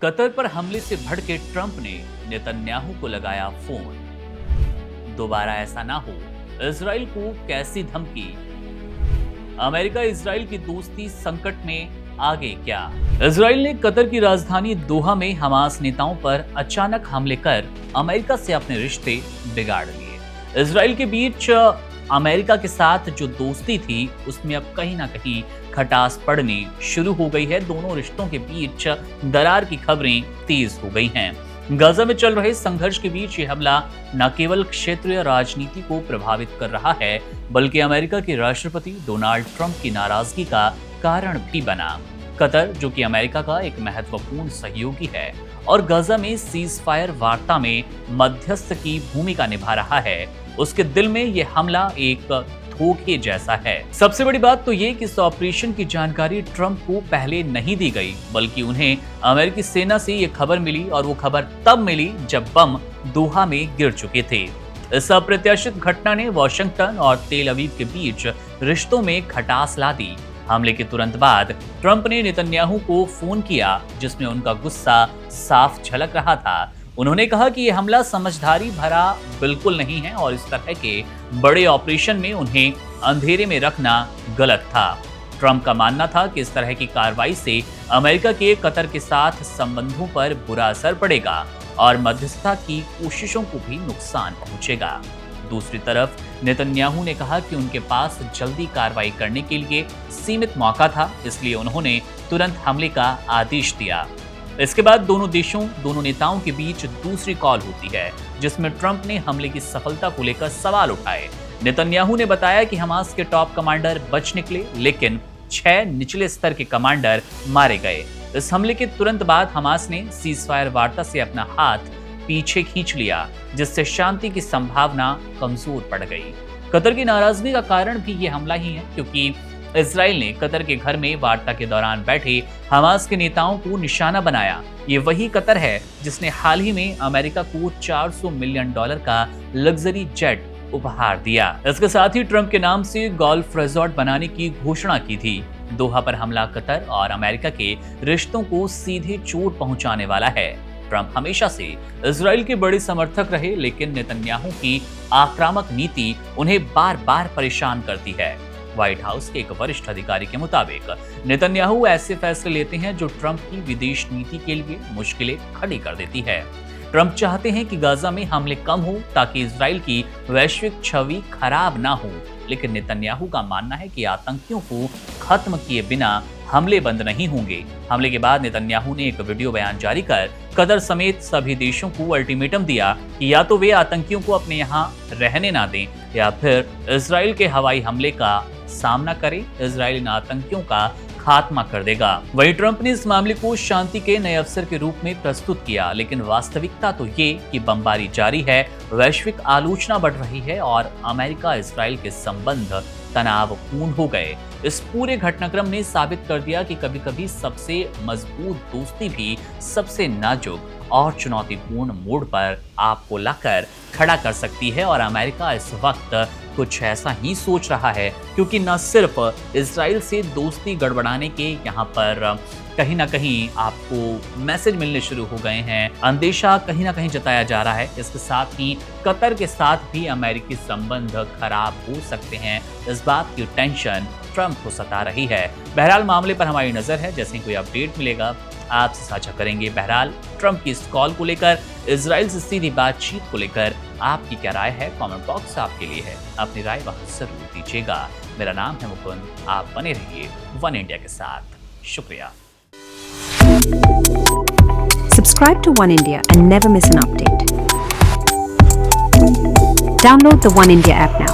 Qatar पर हमले से भड़के ट्रंप ने नेतन्याहू को लगाया फोन। दोबारा ऐसा ना हो, इजराइल को कैसी धमकी। अमेरिका इजराइल की दोस्ती संकट में आगे क्या। इजराइल ने कतर की राजधानी दोहा में हमास नेताओं पर अचानक हमले कर अमेरिका से अपने रिश्ते बिगाड़ लिए। इजराइल के बीच अमेरिका के साथ जो दोस्ती थी उसमें अब कहीं ना कहीं खटास पड़नी शुरू हो गई है। दोनों रिश्तों के बीच दरार की खबरें तेज हो गई हैं। गाजा में चल रहे संघर्ष के बीच ये हमला न केवल क्षेत्रीय राजनीति को प्रभावित कर रहा है, बल्कि अमेरिका के राष्ट्रपति डोनाल्ड ट्रंप की नाराजगी का कारण भी बना। कतर, जो कि अमेरिका का एक महत्वपूर्ण सहयोगी है और गाजा में सीज फायर वार्ता में मध्यस्थ की भूमिका निभा रहा है, उसके दिल में यह हमला एक धोखे जैसा है। सबसे बड़ी बात तो ये कि इस ऑपरेशन की जानकारी ट्रंप को पहले नहीं दी गई, बल्कि उन्हें अमेरिकी सेना से ये खबर मिली और वो खबर तब मिली जब बम दोहा में गिर चुके थे। इस अप्रत्याशित घटना ने वॉशिंगटन और तेल अवीव के बीच रिश्तों में खटास ला दी। हमले के तुरंत बाद ट्रंप ने नेतन्याहू को फोन किया, जिसमें उनका गुस्सा साफ झलक रहा था। उन्होंने कहा कि यह हमला समझदारी भरा बिल्कुल नहीं है और इस तरह के बड़े ऑपरेशन में उन्हें अंधेरे में रखना गलत था। ट्रंप का मानना था कि इस तरह की कार्रवाई से अमेरिका के कतर के साथ संबंधों पर बुरा असर पड़ेगा और मध्यस्थता की कोशिशों को भी नुकसान पहुंचेगा। दूसरी तरफ नेतन्याहू ने कहा कि उनके पास जल्दी कार्रवाई करने के लिए सीमित मौका था, इसलिए उन्होंने तुरंत हमले का आदेश दिया। इसके बाद दोनों नेताओं के बीच दूसरी कॉल होती है, जिसमें ट्रंप ने हमले की सफलता को लेकर सवाल उठाए। नेतन्याहू ने बताया कि हमास के टॉप कमांडर बच निकले, लेकिन 6 निचले स्तर के कमांडर मारे गए। इस हमले के तुरंत बाद हमास ने सीजफायर वार्ता से अपना हाथ पीछे खींच लिया, जिससे शांति की संभावना कमजोर पड़ गई। कतर की नाराजगी का कारण भी ये हमला ही है, क्योंकि इजराइल ने कतर के घर में वार्ता के दौरान बैठे हमास के नेताओं को निशाना बनाया। ये वही कतर है जिसने हाल ही में अमेरिका को $400 मिलियन का लग्जरी जेट उपहार दिया। इसके साथ ही ट्रंप के नाम से गोल्फ रिजॉर्ट बनाने की घोषणा की थी। दोहा पर हमला कतर और अमेरिका के रिश्तों को सीधे चोट पहुंचाने वाला है। ट्रंप हमेशा से इजराइल के बड़े समर्थक रहे, लेकिन नेतन्याहू की आक्रामक नीति उन्हें बार बार परेशान करती है। व्हाइट हाउस के एक वरिष्ठ अधिकारी के मुताबिक नेतन्याहू ऐसे फैसले लेते हैं जो ट्रंप की विदेश नीति के लिए मुश्किलें खड़ी कर देती है। ट्रंप चाहते हैं कि गाजा में हमले कम हो ताकि इजराइल की वैश्विक छवि खराब ना हो, लेकिन नेतन्याहू का मानना है कि आतंकियों को खत्म किए बिना हमले बंद नहीं होंगे। हमले के बाद नेतन्याहू ने एक वीडियो बयान जारी कर कतर समेत सभी देशों को अल्टीमेटम दिया कि या तो वे आतंकियों को अपने यहाँ रहने ना दें या फिर इजराइल के हवाई हमले का सामना करें। इजराइल इन आतंकियों का खात्मा कर देगा। वहीं ट्रंप ने इस मामले को शांति के नए अवसर के रूप में प्रस्तुत किया, लेकिन वास्तविकता तो ये कि बमबारी जारी है, वैश्विक आलोचना बढ़ रही है और अमेरिका इजराइल के संबंध तनावपूर्ण हो गए। इस पूरे घटनाक्रम ने साबित कर दिया कि कभी-कभी सबसे मजबूत दोस्ती भी सबसे नाजुक और चुनौतीपूर्ण मोड़ पर आपको लाकर खड़ा कर सकती है। और अमेरिका इस वक्त कुछ ऐसा ही सोच रहा है, क्योंकि न सिर्फ इजराइल से दोस्ती गड़बड़ाने के यहाँ पर कहीं ना कहीं आपको मैसेज मिलने शुरू हो गए हैं, अंदेशा कहीं ना कहीं जताया जा रहा है, इसके साथ ही कतर के साथ भी अमेरिकी संबंध खराब हो सकते हैं। इस बात की टेंशन ट्रंप को सता रही है। बहरहाल मामले पर हमारी नजर है, जैसे कोई अपडेट मिलेगा आपसे साझा करेंगे। बहरहाल ट्रंप की इस कॉल को लेकर, इजराइल से सीधी बातचीत को लेकर आपकी क्या राय है? कमेंट बॉक्स आपके लिए है, अपनी राय वहां जरूर दीजिएगा। मेरा नाम है मुकुंद, आप बने रहिए वन इंडिया के साथ। शुक्रिया। Subscribe to One India and never miss an update. Download the One India app now.